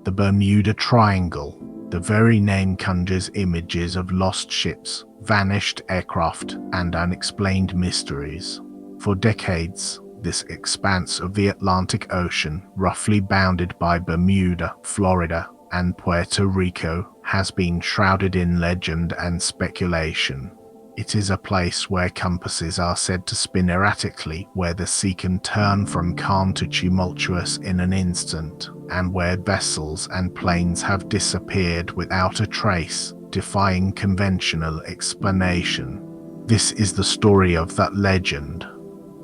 The Bermuda Triangle. The very name conjures images of lost ships, vanished aircraft, and unexplained mysteries. For decades, this expanse of the Atlantic Ocean, roughly bounded by Bermuda, Florida, and Puerto Rico, has been shrouded in legend and speculation. It is a place where compasses are said to spin erratically, where the sea can turn from calm to tumultuous in an instant, and where vessels and planes have disappeared without a trace, defying conventional explanation. This is the story of that legend.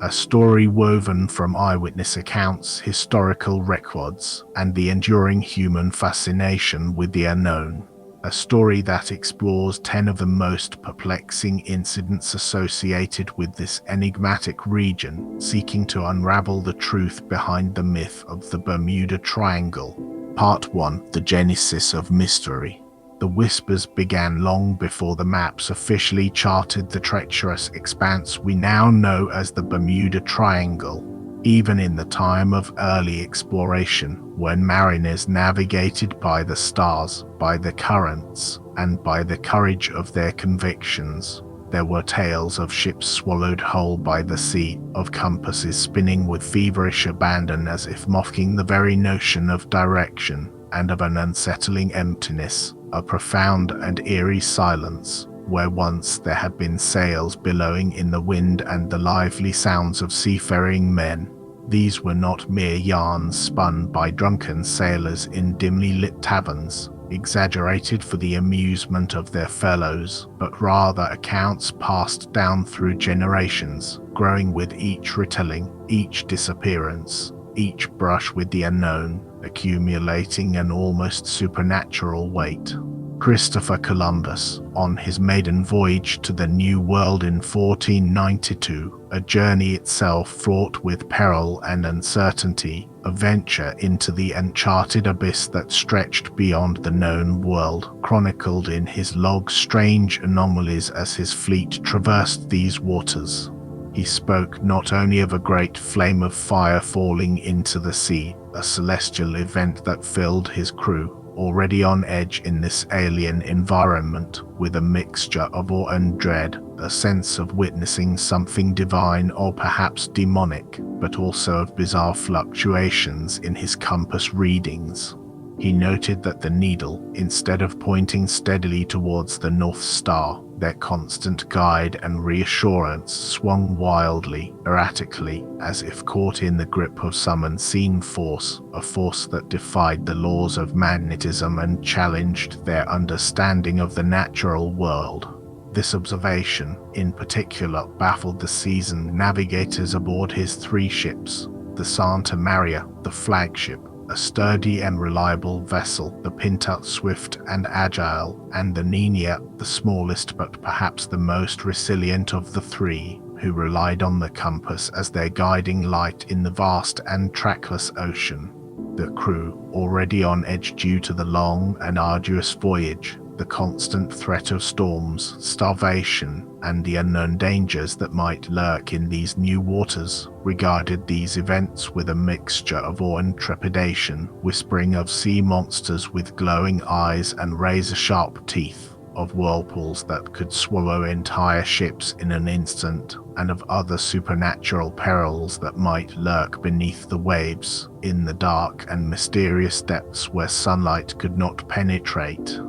A story woven from eyewitness accounts, historical records, and the enduring human fascination with the unknown. A story that explores 10 of the most perplexing incidents associated with this enigmatic region, seeking to unravel the truth behind the myth of the Bermuda Triangle. Part 1: The Genesis of Mystery. The whispers began long before the maps officially charted the treacherous expanse we now know as the Bermuda Triangle. Even in the time of early exploration, when mariners navigated by the stars, by the currents, and by the courage of their convictions, there were tales of ships swallowed whole by the sea, of compasses spinning with feverish abandon as if mocking the very notion of direction, and of an unsettling emptiness, a profound and eerie silence, where once there had been sails billowing in the wind and the lively sounds of seafaring men. These were not mere yarns spun by drunken sailors in dimly lit taverns, exaggerated for the amusement of their fellows, but rather accounts passed down through generations, growing with each retelling, each disappearance, each brush with the unknown, accumulating an almost supernatural weight. Christopher Columbus, on his maiden voyage to the New World in 1492, a journey itself fraught with peril and uncertainty, a venture into the uncharted abyss that stretched beyond the known world, chronicled in his log strange anomalies as his fleet traversed these waters. He spoke not only of a great flame of fire falling into the sea, a celestial event that filled his crew, already on edge in this alien environment, with a mixture of awe and dread, a sense of witnessing something divine or perhaps demonic, but also of bizarre fluctuations in his compass readings. He noted that the needle, instead of pointing steadily towards the North Star, their constant guide and reassurance, swung wildly, erratically, as if caught in the grip of some unseen force, a force that defied the laws of magnetism and challenged their understanding of the natural world. This observation, in particular, baffled the seasoned navigators aboard his 3 ships: the Santa Maria, the flagship, a sturdy and reliable vessel, the Pinta, swift and agile, and the Nina, the smallest but perhaps the most resilient of the 3, who relied on the compass as their guiding light in the vast and trackless ocean. The crew, already on edge due to the long and arduous voyage, the constant threat of storms, starvation, and the unknown dangers that might lurk in these new waters, regarded these events with a mixture of awe and trepidation, whispering of sea monsters with glowing eyes and razor-sharp teeth, of whirlpools that could swallow entire ships in an instant, and of other supernatural perils that might lurk beneath the waves, in the dark and mysterious depths where sunlight could not penetrate.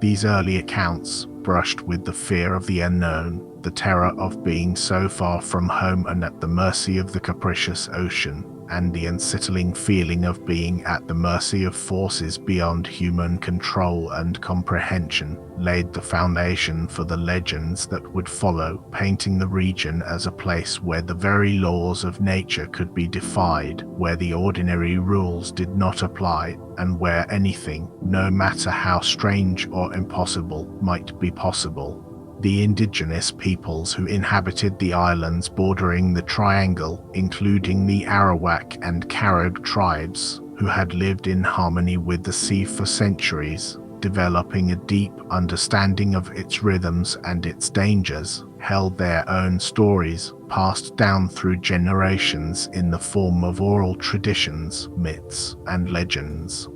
These early accounts, brushed with the fear of the unknown, the terror of being so far from home and at the mercy of the capricious ocean, and the unsettling feeling of being at the mercy of forces beyond human control and comprehension, laid the foundation for the legends that would follow, painting the region as a place where the very laws of nature could be defied, where the ordinary rules did not apply, and where anything, no matter how strange or impossible, might be possible. The indigenous peoples who inhabited the islands bordering the triangle, including the Arawak and Carib tribes, who had lived in harmony with the sea for centuries, developing a deep understanding of its rhythms and its dangers, held their own stories, passed down through generations in the form of oral traditions, myths, and legends.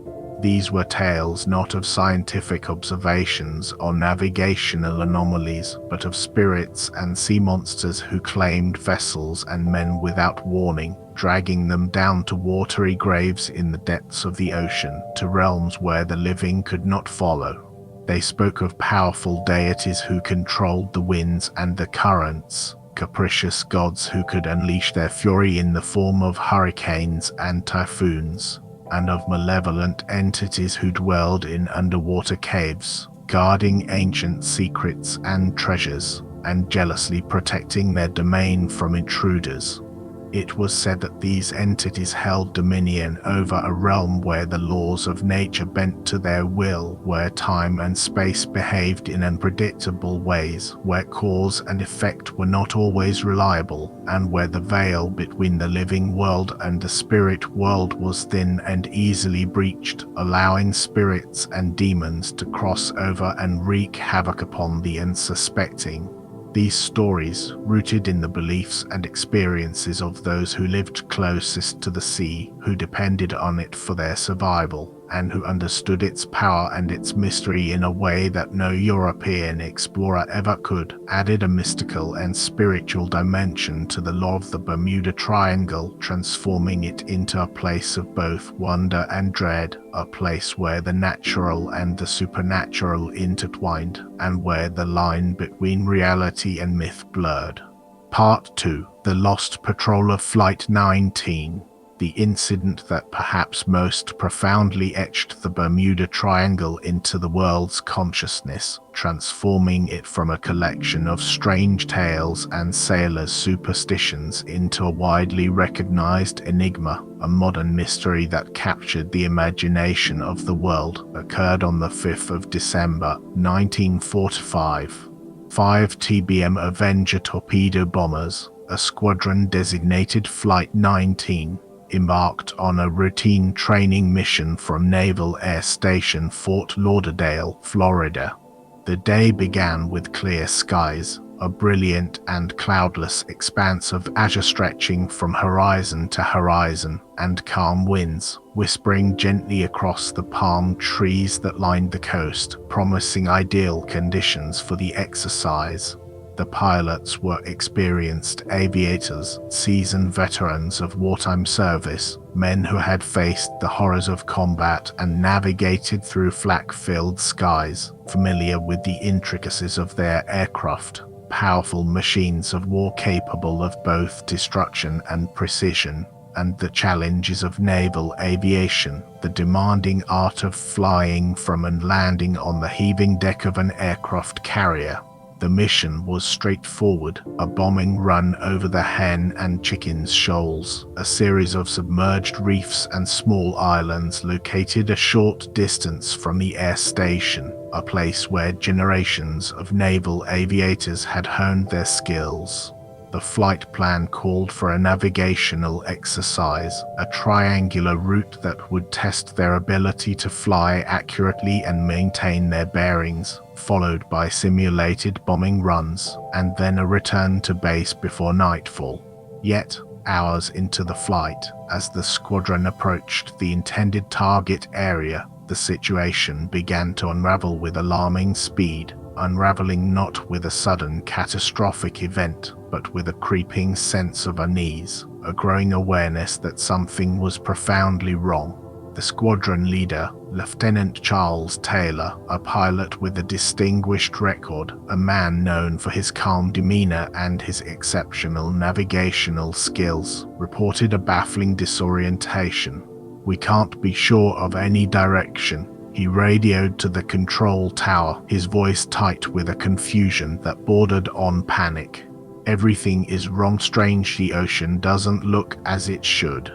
These were tales not of scientific observations or navigational anomalies, but of spirits and sea monsters who claimed vessels and men without warning, dragging them down to watery graves in the depths of the ocean, to realms where the living could not follow. They spoke of powerful deities who controlled the winds and the currents, capricious gods who could unleash their fury in the form of hurricanes and typhoons, and of malevolent entities who dwelled in underwater caves, guarding ancient secrets and treasures, and jealously protecting their domain from intruders. It was said that these entities held dominion over a realm where the laws of nature bent to their will, where time and space behaved in unpredictable ways, where cause and effect were not always reliable, and where the veil between the living world and the spirit world was thin and easily breached, allowing spirits and demons to cross over and wreak havoc upon the unsuspecting. These stories, rooted in the beliefs and experiences of those who lived closest to the sea, who depended on it for their survival, and who understood its power and its mystery in a way that no European explorer ever could, added a mystical and spiritual dimension to the law of the Bermuda Triangle, transforming it into a place of both wonder and dread, a place where the natural and the supernatural intertwined, and where the line between reality and myth blurred. Part 2. The Lost Patrol of Flight 19. The incident that perhaps most profoundly etched the Bermuda Triangle into the world's consciousness, transforming it from a collection of strange tales and sailors' superstitions into a widely recognized enigma, a modern mystery that captured the imagination of the world, occurred on the 5th of December, 1945. 5 TBM Avenger torpedo bombers, a squadron designated Flight 19, embarked on a routine training mission from Naval Air Station Fort Lauderdale, Florida. The day began with clear skies, a brilliant and cloudless expanse of azure stretching from horizon to horizon, and calm winds whispering gently across the palm trees that lined the coast, promising ideal conditions for the exercise. The pilots were experienced aviators, seasoned veterans of wartime service, men who had faced the horrors of combat and navigated through flak-filled skies, familiar with the intricacies of their aircraft, powerful machines of war capable of both destruction and precision, and the challenges of naval aviation, the demanding art of flying from and landing on the heaving deck of an aircraft carrier. The mission was straightforward, a bombing run over the Hen and Chickens Shoals, a series of submerged reefs and small islands located a short distance from the air station, a place where generations of naval aviators had honed their skills. The flight plan called for a navigational exercise, a triangular route that would test their ability to fly accurately and maintain their bearings, followed by simulated bombing runs, and then a return to base before nightfall. Yet, hours into the flight, as the squadron approached the intended target area, the situation began to unravel with alarming speed, unraveling not with a sudden catastrophic event, but with a creeping sense of unease, a growing awareness that something was profoundly wrong. The squadron leader, Lieutenant Charles Taylor, a pilot with a distinguished record, a man known for his calm demeanor and his exceptional navigational skills, reported a baffling disorientation. "We can't be sure of any direction," he radioed to the control tower, his voice tight with a confusion that bordered on panic. "Everything is wrong. Strange, the ocean doesn't look as it should."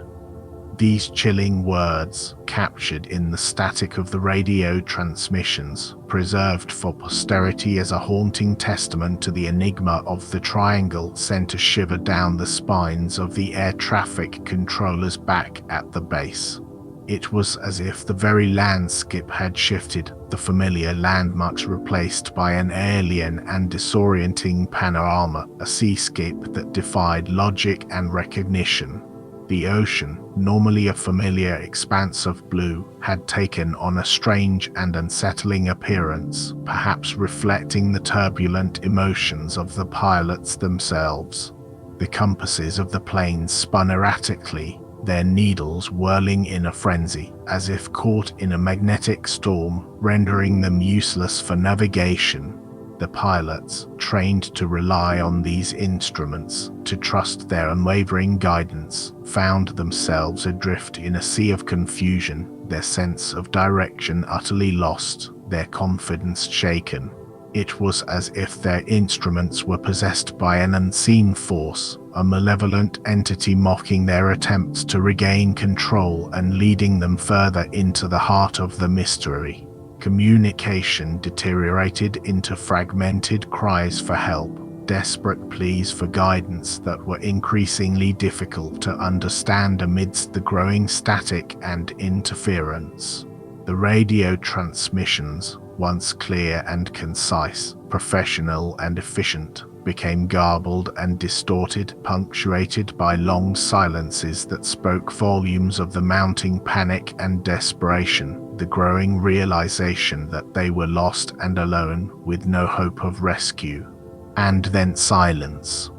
These chilling words, captured in the static of the radio transmissions, preserved for posterity as a haunting testament to the enigma of the triangle, sent a shiver down the spines of the air traffic controllers back at the base. It was as if the very landscape had shifted, the familiar landmarks replaced by an alien and disorienting panorama, a seascape that defied logic and recognition. The ocean, normally a familiar expanse of blue, had taken on a strange and unsettling appearance, perhaps reflecting the turbulent emotions of the pilots themselves. The compasses of the planes spun erratically, their needles whirling in a frenzy, as if caught in a magnetic storm, rendering them useless for navigation. The pilots, trained to rely on these instruments, to trust their unwavering guidance, found themselves adrift in a sea of confusion, their sense of direction utterly lost, their confidence shaken. It was as if their instruments were possessed by an unseen force, a malevolent entity mocking their attempts to regain control and leading them further into the heart of the mystery. Communication deteriorated into fragmented cries for help, desperate pleas for guidance that were increasingly difficult to understand amidst the growing static and interference. The radio transmissions, once clear and concise, professional and efficient, became garbled and distorted, punctuated by long silences that spoke volumes of the mounting panic and desperation, the growing realization that they were lost and alone, with no hope of rescue. And then silence.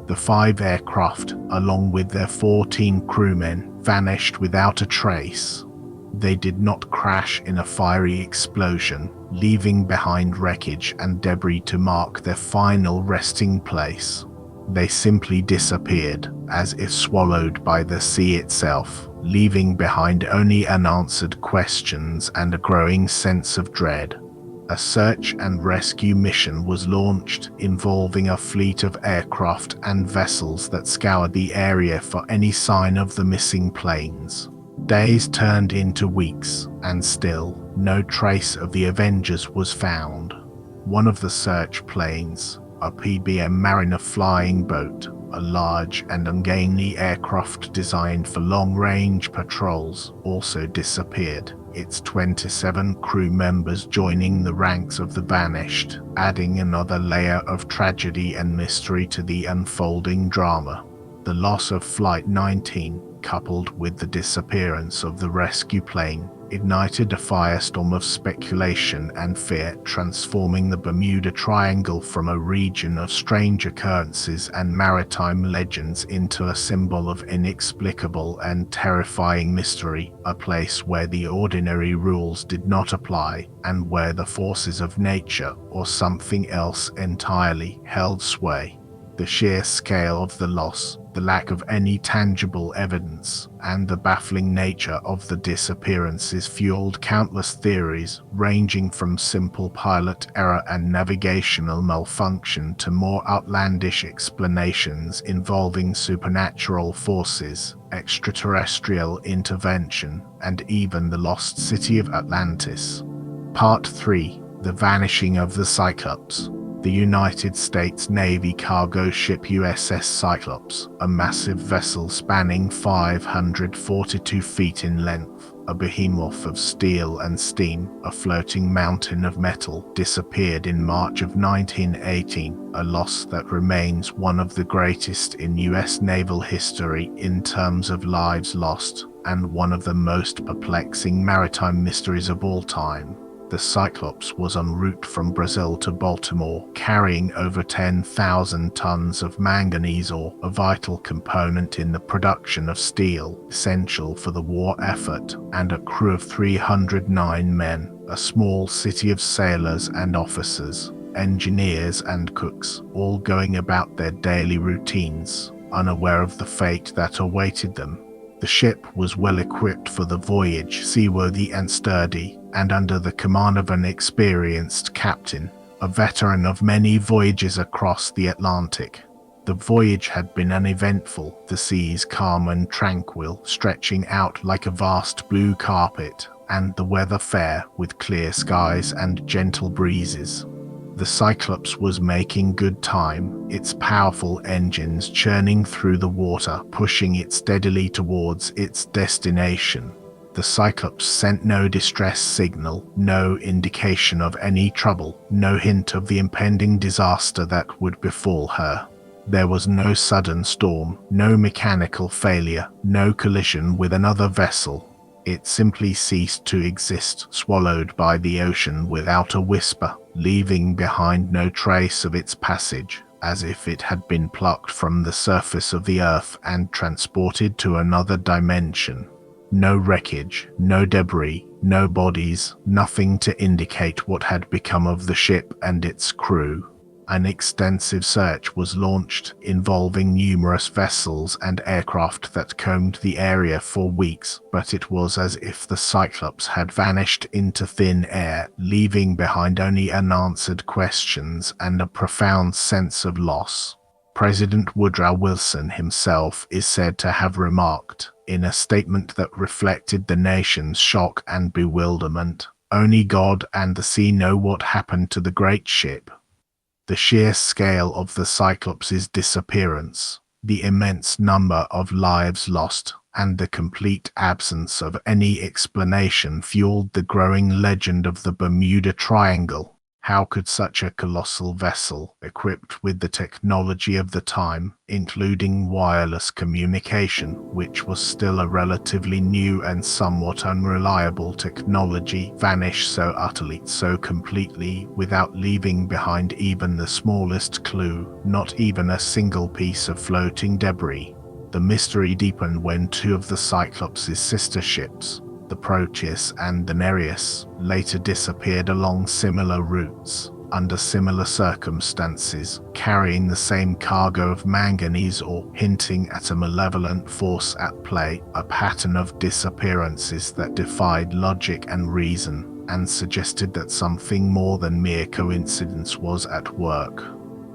The 5 aircraft, along with their 14 crewmen, vanished without a trace. They did not crash in a fiery explosion, leaving behind wreckage and debris to mark their final resting place. They simply disappeared, as if swallowed by the sea itself, leaving behind only unanswered questions and a growing sense of dread. A search and rescue mission was launched, involving a fleet of aircraft and vessels that scoured the area for any sign of the missing planes. Days turned into weeks, and still, no trace of the Avengers was found. One of the search planes, a PBM Mariner flying boat, a large and ungainly aircraft designed for long-range patrols, also disappeared, its 27 crew members joining the ranks of the vanished, adding another layer of tragedy and mystery to the unfolding drama. The loss of Flight 19, coupled with the disappearance of the rescue plane, ignited a firestorm of speculation and fear, transforming the Bermuda Triangle from a region of strange occurrences and maritime legends into a symbol of inexplicable and terrifying mystery, a place where the ordinary rules did not apply, and where the forces of nature, or something else entirely, held sway. The sheer scale of the loss, the lack of any tangible evidence, and the baffling nature of the disappearances fueled countless theories, ranging from simple pilot error and navigational malfunction to more outlandish explanations involving supernatural forces, extraterrestrial intervention, and even the lost city of Atlantis. Part 3: The Vanishing of the Cyclops. The United States Navy cargo ship USS Cyclops, a massive vessel spanning 542 feet in length, a behemoth of steel and steam, a floating mountain of metal, disappeared in March of 1918, a loss that remains one of the greatest in US naval history in terms of lives lost, and one of the most perplexing maritime mysteries of all time. The Cyclops was en route from Brazil to Baltimore, carrying over 10,000 tons of manganese ore, a vital component in the production of steel, essential for the war effort, and a crew of 309 men, a small city of sailors and officers, engineers and cooks, all going about their daily routines, unaware of the fate that awaited them. The ship was well equipped for the voyage, seaworthy and sturdy, and under the command of an experienced captain, a veteran of many voyages across the Atlantic. The voyage had been uneventful, the seas calm and tranquil, stretching out like a vast blue carpet, and the weather fair, with clear skies and gentle breezes. The Cyclops was making good time, its powerful engines churning through the water, pushing it steadily towards its destination. The Cyclops sent no distress signal, no indication of any trouble, no hint of the impending disaster that would befall her. There was no sudden storm, no mechanical failure, no collision with another vessel. It simply ceased to exist, swallowed by the ocean without a whisper, leaving behind no trace of its passage, as if it had been plucked from the surface of the earth and transported to another dimension. No wreckage, no debris, no bodies, nothing to indicate what had become of the ship and its crew. An extensive search was launched, involving numerous vessels and aircraft that combed the area for weeks, but it was as if the Cyclops had vanished into thin air, leaving behind only unanswered questions and a profound sense of loss. President Woodrow Wilson himself is said to have remarked, in a statement that reflected the nation's shock and bewilderment, "Only God and the sea know what happened to the great ship." The sheer scale of the Cyclops' disappearance, the immense number of lives lost, and the complete absence of any explanation fueled the growing legend of the Bermuda Triangle. How could such a colossal vessel, equipped with the technology of the time, including wireless communication, which was still a relatively new and somewhat unreliable technology, vanish so utterly, so completely, without leaving behind even the smallest clue, not even a single piece of floating debris? The mystery deepened when two of the Cyclops' sister ships, the Proteus and the Nereus, later disappeared along similar routes, under similar circumstances, carrying the same cargo of manganese ore, hinting at a malevolent force at play, a pattern of disappearances that defied logic and reason, and suggested that something more than mere coincidence was at work.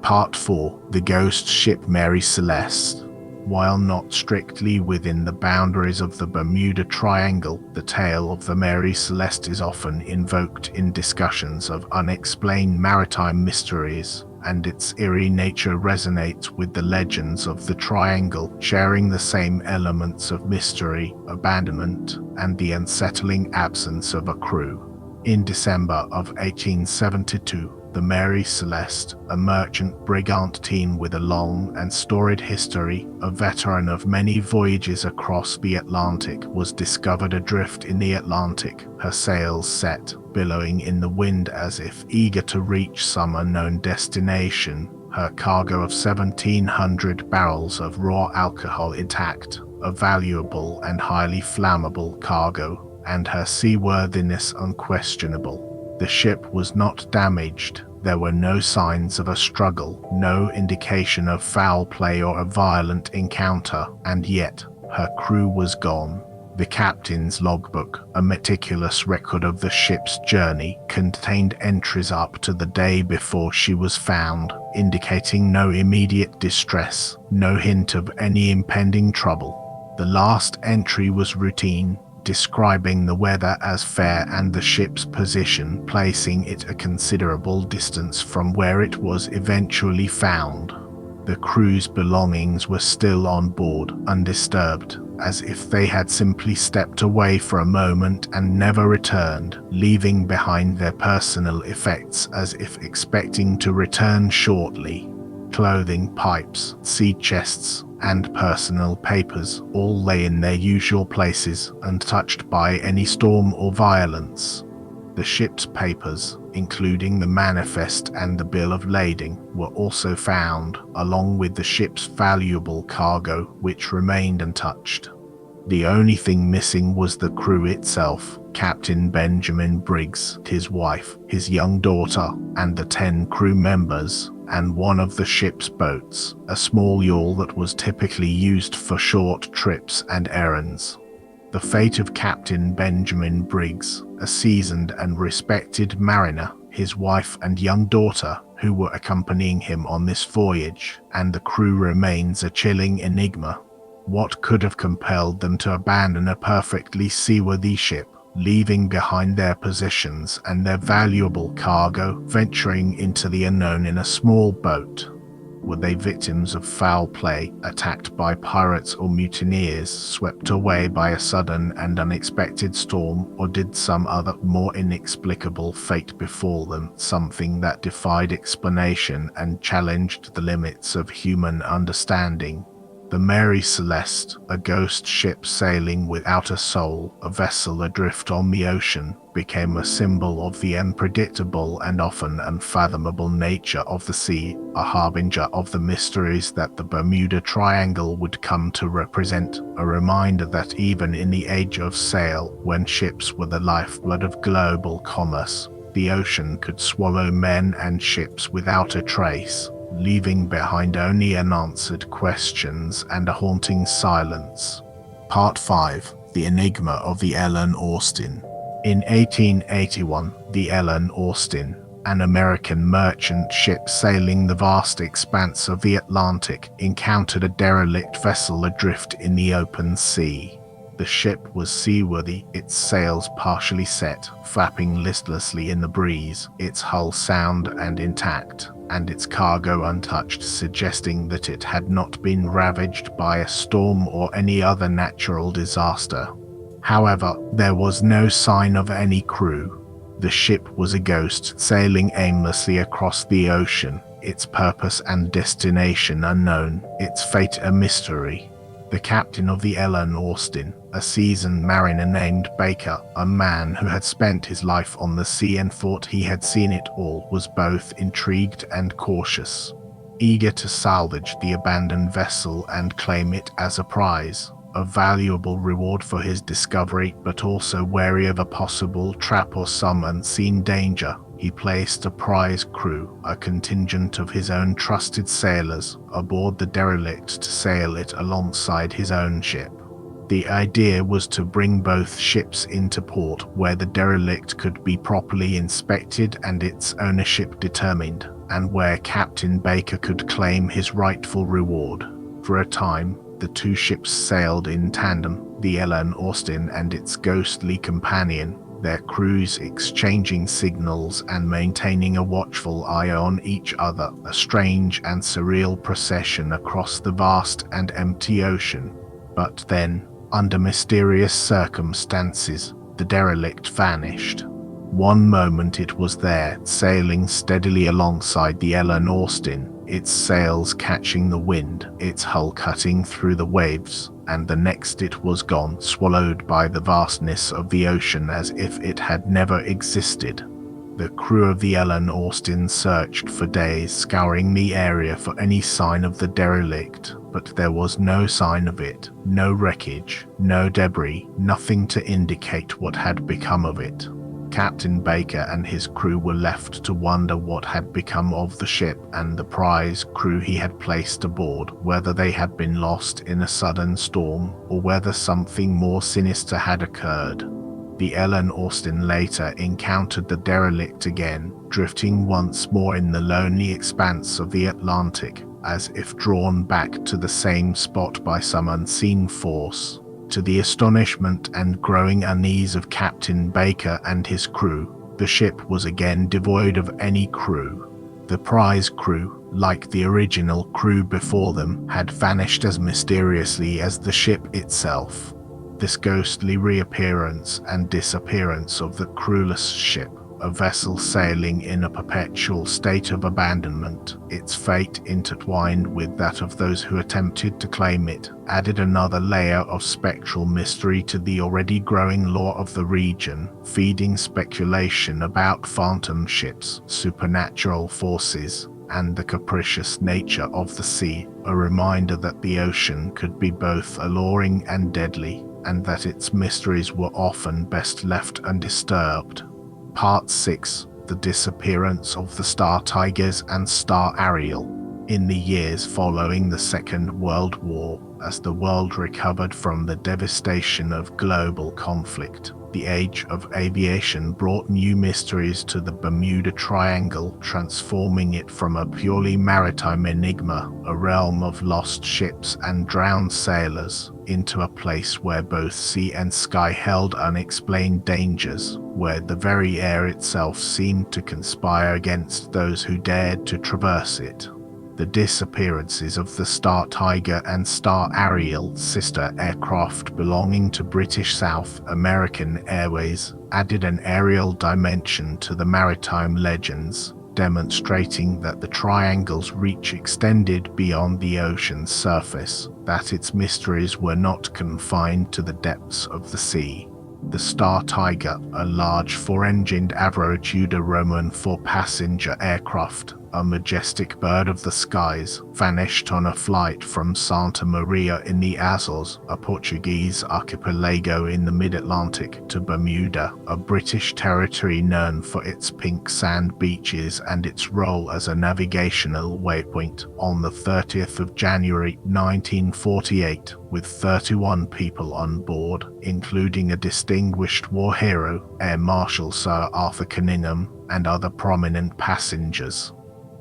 Part 4. The Ghost Ship Mary Celeste. While not strictly within the boundaries of the Bermuda Triangle, the tale of the Mary Celeste is often invoked in discussions of unexplained maritime mysteries, and its eerie nature resonates with the legends of the Triangle, sharing the same elements of mystery, abandonment, and the unsettling absence of a crew. In December of 1872, the Mary Celeste, a merchant brigantine with a long and storied history, a veteran of many voyages across the Atlantic, was discovered adrift in the Atlantic, her sails set, billowing in the wind as if eager to reach some unknown destination, her cargo of 1,700 barrels of raw alcohol intact, a valuable and highly flammable cargo, and her seaworthiness unquestionable. The ship was not damaged. There were no signs of a struggle, no indication of foul play or a violent encounter, and yet her crew was gone. The captain's logbook, a meticulous record of the ship's journey, contained entries up to the day before she was found, indicating no immediate distress, no hint of any impending trouble. The last entry was routine, describing the weather as fair and the ship's position, placing it a considerable distance from where it was eventually found. The crew's belongings were still on board, undisturbed, as if they had simply stepped away for a moment and never returned, leaving behind their personal effects as if expecting to return shortly. Clothing, pipes, sea chests, and personal papers all lay in their usual places, untouched by any storm or violence. The ship's papers, including the manifest and the bill of lading, were also found, along with the ship's valuable cargo, which remained untouched. The only thing missing was the crew itself, Captain Benjamin Briggs, his wife, his young daughter, and the 10 crew members, and one of the ship's boats, a small yawl that was typically used for short trips and errands. The fate of Captain Benjamin Briggs, a seasoned and respected mariner, his wife and young daughter, who were accompanying him on this voyage, and the crew remains a chilling enigma. What could have compelled them to abandon a perfectly seaworthy ship, leaving behind their possessions and their valuable cargo, venturing into the unknown in a small boat? Were they victims of foul play, attacked by pirates or mutineers, swept away by a sudden and unexpected storm, or did some other, more inexplicable fate befall them, something that defied explanation and challenged the limits of human understanding? The Mary Celeste, a ghost ship sailing without a soul, a vessel adrift on the ocean, became a symbol of the unpredictable and often unfathomable nature of the sea, a harbinger of the mysteries that the Bermuda Triangle would come to represent, a reminder that even in the age of sail, when ships were the lifeblood of global commerce, the ocean could swallow men and ships without a trace, leaving behind only unanswered questions and a haunting silence. Part 5. The Enigma of the Ellen Austin. In 1881, the Ellen Austin, an American merchant ship sailing the vast expanse of the Atlantic, encountered a derelict vessel adrift in the open sea. The ship was seaworthy, its sails partially set, flapping listlessly in the breeze, its hull sound and intact, and its cargo untouched, suggesting that it had not been ravaged by a storm or any other natural disaster. However, there was no sign of any crew. The ship was a ghost, sailing aimlessly across the ocean, its purpose and destination unknown, its fate a mystery. The captain of the Ellen Austin, a seasoned mariner named Baker, a man who had spent his life on the sea and thought he had seen it all, was both intrigued and cautious, eager to salvage the abandoned vessel and claim it as a prize, a valuable reward for his discovery, but also wary of a possible trap or some unseen danger. He placed a prize crew, a contingent of his own trusted sailors, aboard the derelict to sail it alongside his own ship. The idea was to bring both ships into port where the derelict could be properly inspected and its ownership determined, and where Captain Baker could claim his rightful reward. For a time, the two ships sailed in tandem, the Ellen Austin and its ghostly companion, their crews exchanging signals and maintaining a watchful eye on each other, a strange and surreal procession across the vast and empty ocean. But then, under mysterious circumstances, the derelict vanished. One moment it was there, sailing steadily alongside the Ellen Austin, its sails catching the wind, its hull cutting through the waves, and the next it was gone, swallowed by the vastness of the ocean as if it had never existed. The crew of the Ellen Austin searched for days, scouring the area for any sign of the derelict, but there was no sign of it, no wreckage, no debris, nothing to indicate what had become of it. Captain Baker and his crew were left to wonder what had become of the ship and the prize crew he had placed aboard, whether they had been lost in a sudden storm or whether something more sinister had occurred. The Ellen Austin later encountered the derelict again, drifting once more in the lonely expanse of the Atlantic, as if drawn back to the same spot by some unseen force. To the astonishment and growing unease of Captain Baker and his crew, the ship was again devoid of any crew. The prize crew, like the original crew before them, had vanished as mysteriously as the ship itself. This ghostly reappearance and disappearance of the crewless ship, a vessel sailing in a perpetual state of abandonment, its fate intertwined with that of those who attempted to claim it, added another layer of spectral mystery to the already growing lore of the region, feeding speculation about phantom ships, supernatural forces, and the capricious nature of the sea, a reminder that the ocean could be both alluring and deadly, and that its mysteries were often best left undisturbed. Part 6. The disappearance of the Star Tigers and Star Ariel. In the years following the Second World War, as the world recovered from the devastation of global conflict, the age of aviation brought new mysteries to the Bermuda Triangle, transforming it from a purely maritime enigma, a realm of lost ships and drowned sailors, into a place where both sea and sky held unexplained dangers, where the very air itself seemed to conspire against those who dared to traverse it. The disappearances of the Star Tiger and Star Ariel, sister aircraft belonging to British South American Airways, added an aerial dimension to the maritime legends, demonstrating that the triangle's reach extended beyond the ocean's surface, that its mysteries were not confined to the depths of the sea. The Star Tiger, a large four-engined Aviatura Roman four-passenger aircraft, a majestic bird of the skies, vanished on a flight from Santa Maria in the Azores, a Portuguese archipelago in the mid-Atlantic, to Bermuda, a British territory known for its pink sand beaches and its role as a navigational waypoint, on the 30th of January 1948, with 31 people on board, including a distinguished war hero, Air Marshal Sir Arthur Cunningham, and other prominent passengers.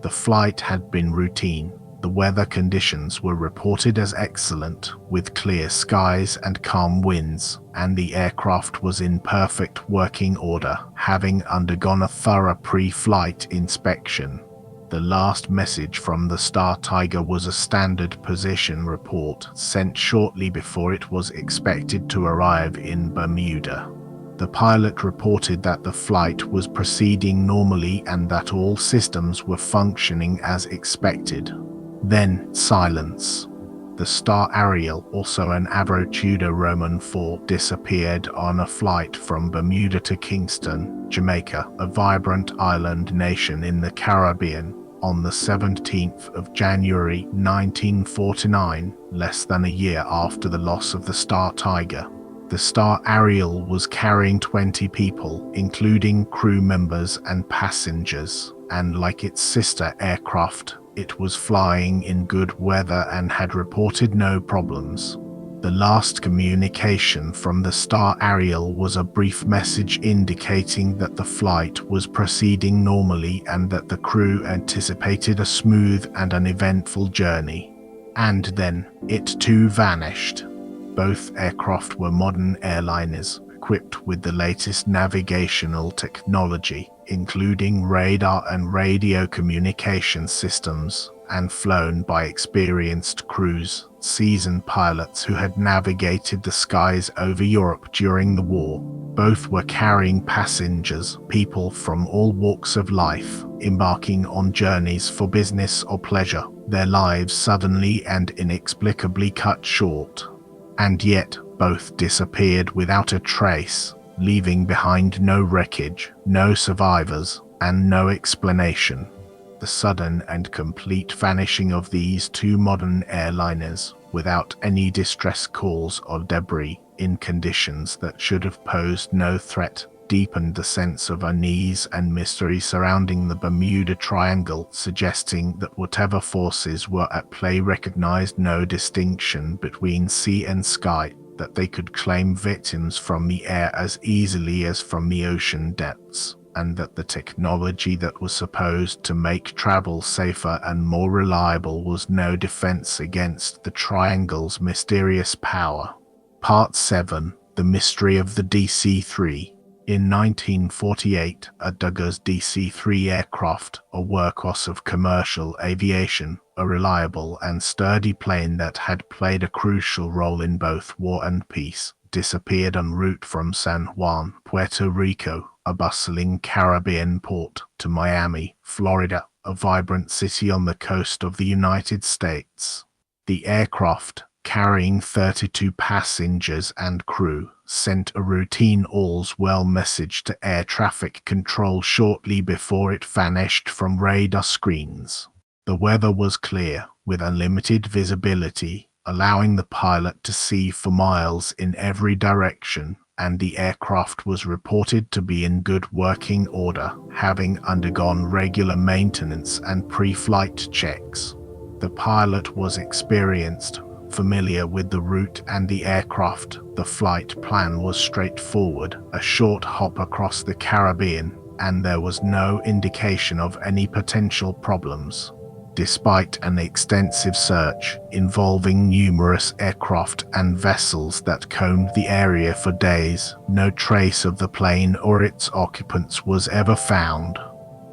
The flight had been routine. The weather conditions were reported as excellent, with clear skies and calm winds, and the aircraft was in perfect working order, having undergone a thorough pre-flight inspection. The last message from the Star Tiger was a standard position report sent shortly before it was expected to arrive in Bermuda. The pilot reported that the flight was proceeding normally and that all systems were functioning as expected. Then, silence. The Star Ariel, also an Aviatura Roman 4, disappeared on a flight from Bermuda to Kingston, Jamaica, a vibrant island nation in the Caribbean, on the 17th of January 1949, less than a year after the loss of the Star Tiger. The Star Ariel was carrying 20 people, including crew members and passengers, and like its sister aircraft, it was flying in good weather and had reported no problems. The last communication from the Star Ariel was a brief message indicating that the flight was proceeding normally and that the crew anticipated a smooth and uneventful journey. And then, it too vanished. Both aircraft were modern airliners, equipped with the latest navigational technology, including radar and radio communication systems, and flown by experienced crews, seasoned pilots who had navigated the skies over Europe during the war. Both were carrying passengers, people from all walks of life, embarking on journeys for business or pleasure, their lives suddenly and inexplicably cut short. And yet, both disappeared without a trace, leaving behind no wreckage, no survivors, and no explanation. The sudden and complete vanishing of these two modern airliners, without any distress calls or debris, in conditions that should have posed no threat, deepened the sense of unease and mystery surrounding the Bermuda Triangle, suggesting that whatever forces were at play recognized no distinction between sea and sky, that they could claim victims from the air as easily as from the ocean depths, and that the technology that was supposed to make travel safer and more reliable was no defense against the Triangle's mysterious power. Part 7. The Mystery of the DC-3. In 1948, a Douglas DC-3 aircraft, a workhorse of commercial aviation, a reliable and sturdy plane that had played a crucial role in both war and peace, disappeared en route from San Juan, Puerto Rico, a bustling Caribbean port, to Miami, Florida, a vibrant city on the coast of the United States. The aircraft, carrying 32 passengers and crew, sent a routine all's-well message to air traffic control shortly before it vanished from radar screens. The weather was clear, with unlimited visibility, allowing the pilot to see for miles in every direction, and the aircraft was reported to be in good working order, having undergone regular maintenance and pre-flight checks. The pilot was experienced, familiar with the route and the aircraft. The flight plan was straightforward, a short hop across the Caribbean, and there was no indication of any potential problems. Despite an extensive search involving numerous aircraft and vessels that combed the area for days, no trace of the plane or its occupants was ever found.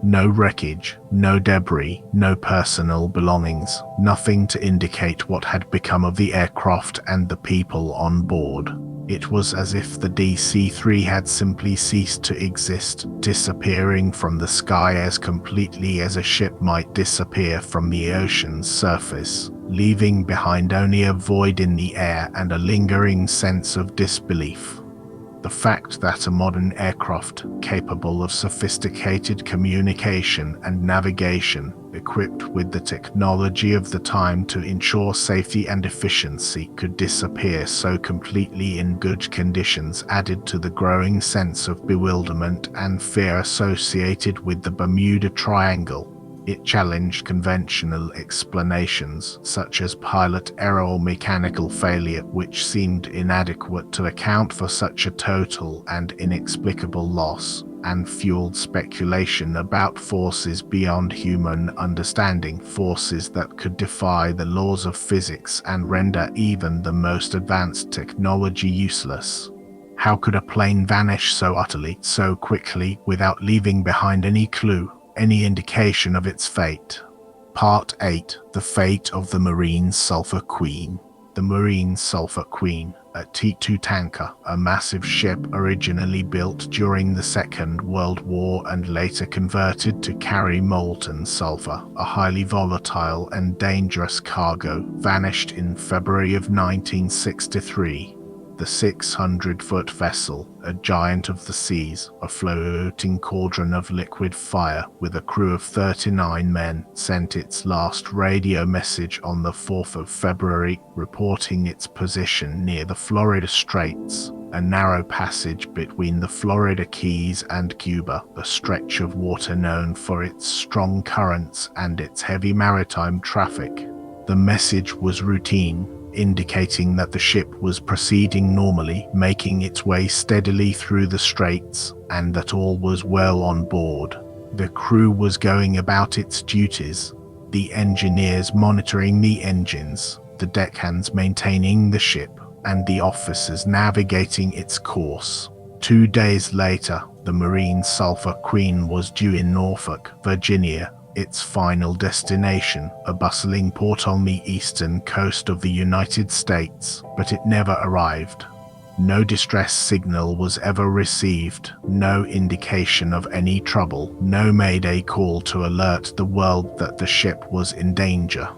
No wreckage, no debris, no personal belongings, nothing to indicate what had become of the aircraft and the people on board. It was as if the DC-3 had simply ceased to exist, disappearing from the sky as completely as a ship might disappear from the ocean's surface, leaving behind only a void in the air and a lingering sense of disbelief. The fact that a modern aircraft, capable of sophisticated communication and navigation, equipped with the technology of the time to ensure safety and efficiency, could disappear so completely in good conditions added to the growing sense of bewilderment and fear associated with the Bermuda Triangle. It challenged conventional explanations, such as pilot error or mechanical failure, which seemed inadequate to account for such a total and inexplicable loss, and fueled speculation about forces beyond human understanding, forces that could defy the laws of physics and render even the most advanced technology useless. How could a plane vanish so utterly, so quickly, without leaving behind any clue, any indication of its fate? Part 8. The Fate of the Marine Sulphur Queen. The Marine Sulphur Queen, a T2 tanker, a massive ship originally built during the Second World War and later converted to carry molten sulphur, a highly volatile and dangerous cargo, vanished in February of 1963. The 600-foot vessel, a giant of the seas, a floating cauldron of liquid fire with a crew of 39 men, sent its last radio message on the 4th of February, reporting its position near the Florida Straits, a narrow passage between the Florida Keys and Cuba, a stretch of water known for its strong currents and its heavy maritime traffic. The message was routine, indicating that the ship was proceeding normally, making its way steadily through the straits, and that all was well on board. The crew was going about its duties, the engineers monitoring the engines, the deckhands maintaining the ship, and the officers navigating its course. 2 days later, the Marine Sulphur Queen was due in Norfolk, Virginia, its final destination, a bustling port on the eastern coast of the United States, but it never arrived. No distress signal was ever received, no indication of any trouble, no mayday call to alert the world that the ship was in danger.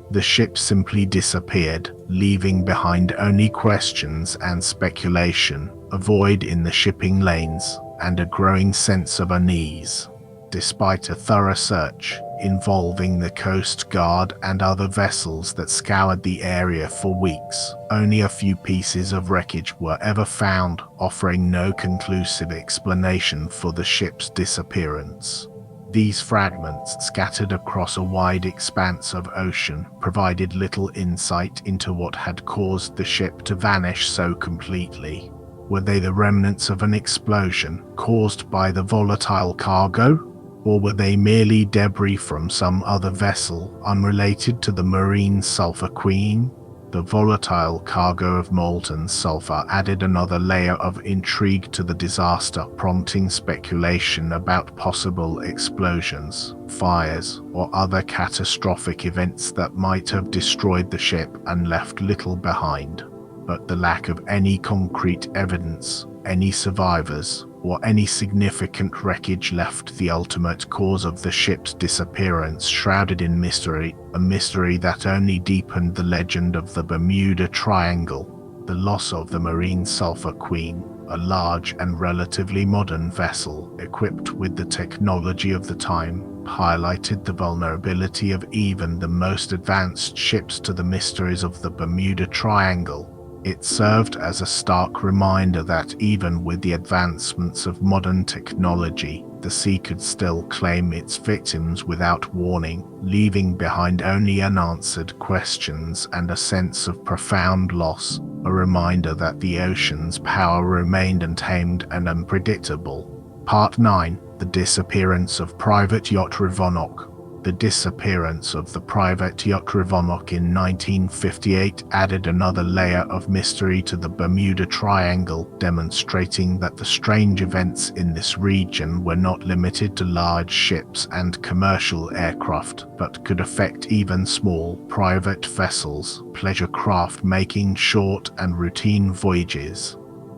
The ship simply disappeared, leaving behind only questions and speculation, a void in the shipping lanes, and a growing sense of unease. Despite a thorough search, involving the Coast Guard and other vessels that scoured the area for weeks, only a few pieces of wreckage were ever found, offering no conclusive explanation for the ship's disappearance. These fragments, scattered across a wide expanse of ocean, provided little insight into what had caused the ship to vanish so completely. Were they the remnants of an explosion caused by the volatile cargo? Or were they merely debris from some other vessel unrelated to the Marine Sulphur Queen? The volatile cargo of molten sulphur added another layer of intrigue to the disaster, prompting speculation about possible explosions, fires, or other catastrophic events that might have destroyed the ship and left little behind. But the lack of any concrete evidence, any survivors, or any significant wreckage left the ultimate cause of the ship's disappearance shrouded in mystery, a mystery that only deepened the legend of the Bermuda Triangle. The loss of the Marine Sulphur Queen, a large and relatively modern vessel equipped with the technology of the time, highlighted the vulnerability of even the most advanced ships to the mysteries of the Bermuda Triangle. It served as a stark reminder that even with the advancements of modern technology, the sea could still claim its victims without warning, leaving behind only unanswered questions and a sense of profound loss, a reminder that the ocean's power remained untamed and unpredictable. Part 9. The Disappearance of Private Yacht Rivonok. The disappearance of the private yacht Rivonok in 1958 added another layer of mystery to the Bermuda Triangle, demonstrating that the strange events in this region were not limited to large ships and commercial aircraft, but could affect even small, private vessels, pleasure craft making short and routine voyages.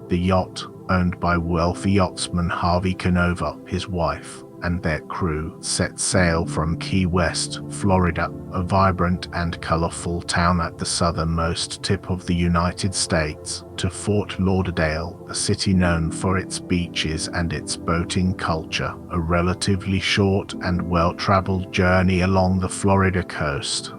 The yacht, owned by wealthy yachtsman Harvey Canova, his wife, and their crew, set sail from Key West, Florida, a vibrant and colorful town at the southernmost tip of the United States, to Fort Lauderdale, a city known for its beaches and its boating culture, a relatively short and well-traveled journey along the Florida coast.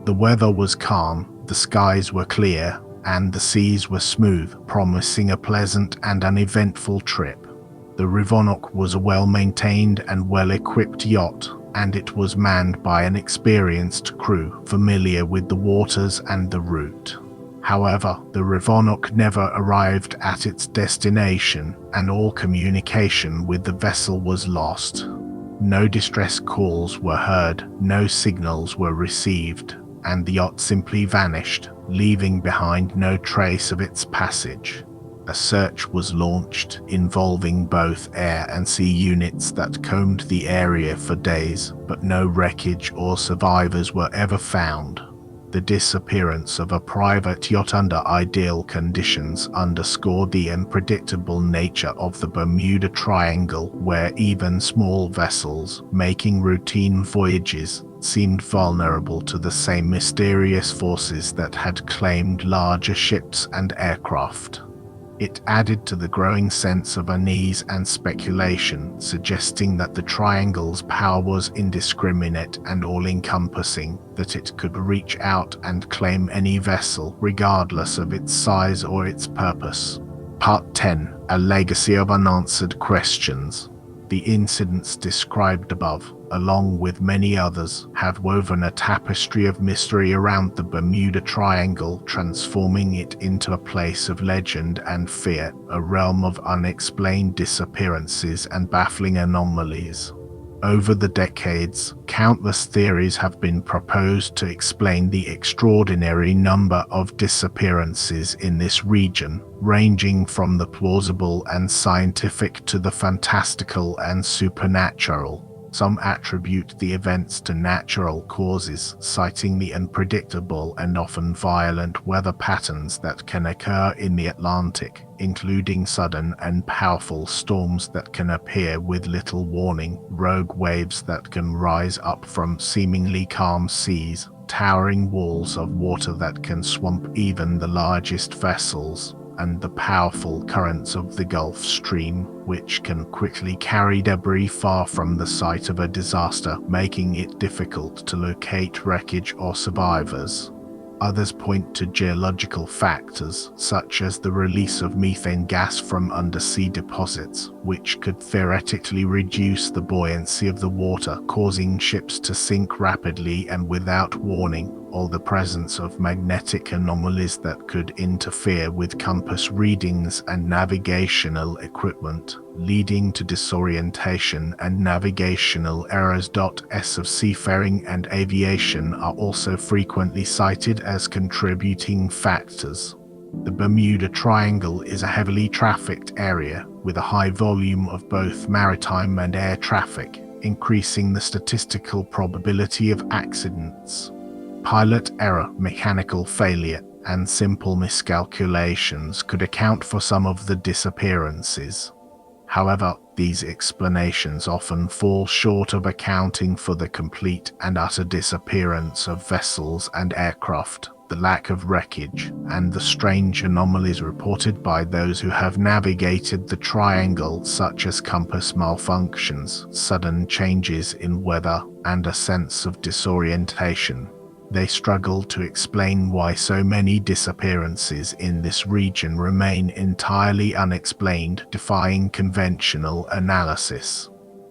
The weather was calm, the skies were clear, and the seas were smooth, promising a pleasant and uneventful trip. The Rivonok was a well-maintained and well-equipped yacht, and it was manned by an experienced crew familiar with the waters and the route. However, the Rivonok never arrived at its destination, and all communication with the vessel was lost. No distress calls were heard, no signals were received, and the yacht simply vanished, leaving behind no trace of its passage. A search was launched, involving both air and sea units that combed the area for days, but no wreckage or survivors were ever found. The disappearance of a private yacht under ideal conditions underscored the unpredictable nature of the Bermuda Triangle, where even small vessels, making routine voyages, seemed vulnerable to the same mysterious forces that had claimed larger ships and aircraft. It added to the growing sense of unease and speculation, suggesting that the Triangle's power was indiscriminate and all-encompassing, that it could reach out and claim any vessel, regardless of its size or its purpose. Part 10. A Legacy of Unanswered Questions. The incidents described above, along with many others, have woven a tapestry of mystery around the Bermuda Triangle, transforming it into a place of legend and fear, a realm of unexplained disappearances and baffling anomalies. Over the decades, countless theories have been proposed to explain the extraordinary number of disappearances in this region, ranging from the plausible and scientific to the fantastical and supernatural. Some attribute the events to natural causes, citing the unpredictable and often violent weather patterns that can occur in the Atlantic, including sudden and powerful storms that can appear with little warning, rogue waves that can rise up from seemingly calm seas, towering walls of water that can swamp even the largest vessels, and the powerful currents of the Gulf Stream, which can quickly carry debris far from the site of a disaster, making it difficult to locate wreckage or survivors. Others point to geological factors, such as the release of methane gas from undersea deposits, which could theoretically reduce the buoyancy of the water, causing ships to sink rapidly and without warning, or the presence of magnetic anomalies that could interfere with compass readings and navigational equipment, leading to disorientation and navigational errors. S of seafaring and aviation are also frequently cited as contributing factors. The Bermuda Triangle is a heavily trafficked area, with a high volume of both maritime and air traffic, increasing the statistical probability of accidents. Pilot error, mechanical failure, and simple miscalculations could account for some of the disappearances. However, these explanations often fall short of accounting for the complete and utter disappearance of vessels and aircraft, the lack of wreckage, and the strange anomalies reported by those who have navigated the triangle, such as compass malfunctions, sudden changes in weather, and a sense of disorientation. They struggle to explain why so many disappearances in this region remain entirely unexplained, defying conventional analysis.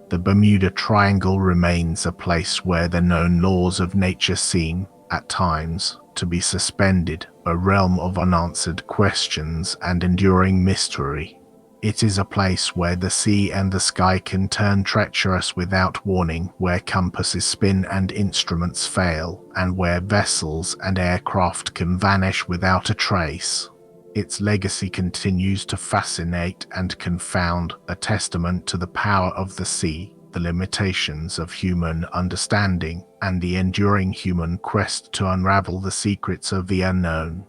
The Bermuda Triangle remains a place where the known laws of nature seem, at times, to be suspended, a realm of unanswered questions and enduring mystery. It is a place where the sea and the sky can turn treacherous without warning, where compasses spin and instruments fail, and where vessels and aircraft can vanish without a trace. Its legacy continues to fascinate and confound, a testament to the power of the sea, the limitations of human understanding, and the enduring human quest to unravel the secrets of the unknown.